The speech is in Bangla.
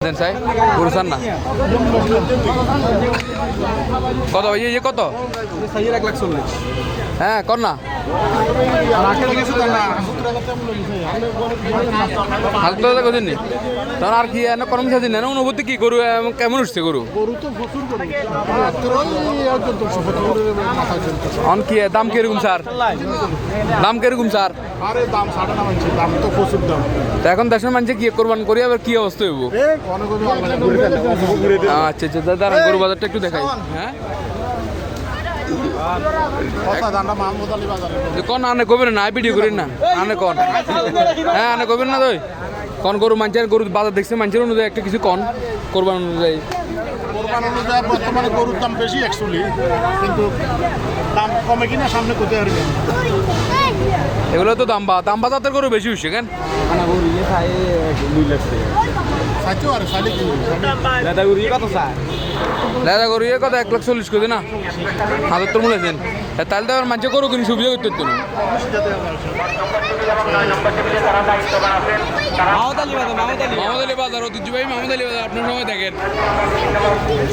দেন সাই পুরুষার না কত এই কত সাইয়ের 1,40,000 হ্যাঁ কর না হালকা কদিন নি তখন আর কি এনে কর্মচারী দিন না অনুভূতি কি গরু কেমন উঠছে গরু গরু তো প্রচুর গরু অন কি দাম কিরকম স্যার দাম কিরকম স্যার আরে দাম সাড়ে না মানছি দাম তো প্রচুর দাম তো এখন দেশের মানুষে কি কোরবান করি আবার কি অবস্থা হইব অনেক আচ্ছা আচ্ছা দাঁড়ান গরু বাজারটা একটু দেখাই হ্যাঁ কোন আনে কবেন না ভিডিও করেন না আনে কন হ্যাঁ আনে কবেন না তুই কোন গরু মানুষের গরু বাজার দেখছে মানুষের অনুযায়ী একটা কিছু কন কোরবান অনুযায়ী বর্তমানে গরুর দাম বেশি অ্যাকচুয়ালি কিন্তু দাম কমে কিনা সামনে কোথায় আর এগুলো তো দাম বাজাতের গরু বেশি হচ্ছে কেন সাইতেও আর সাইলে কি লেদা গরু ইয়ে কত 1,40,000 করে না হাজার তোর মনে আছেন তাহলে তো আবার মানুষের গরু কিনে সুবিধা করতে হতো না মাহমুদ আলী বাজার ঐতিহ্যবাহী মাহমুদ আলী বাজার আপনার সময় দেখেন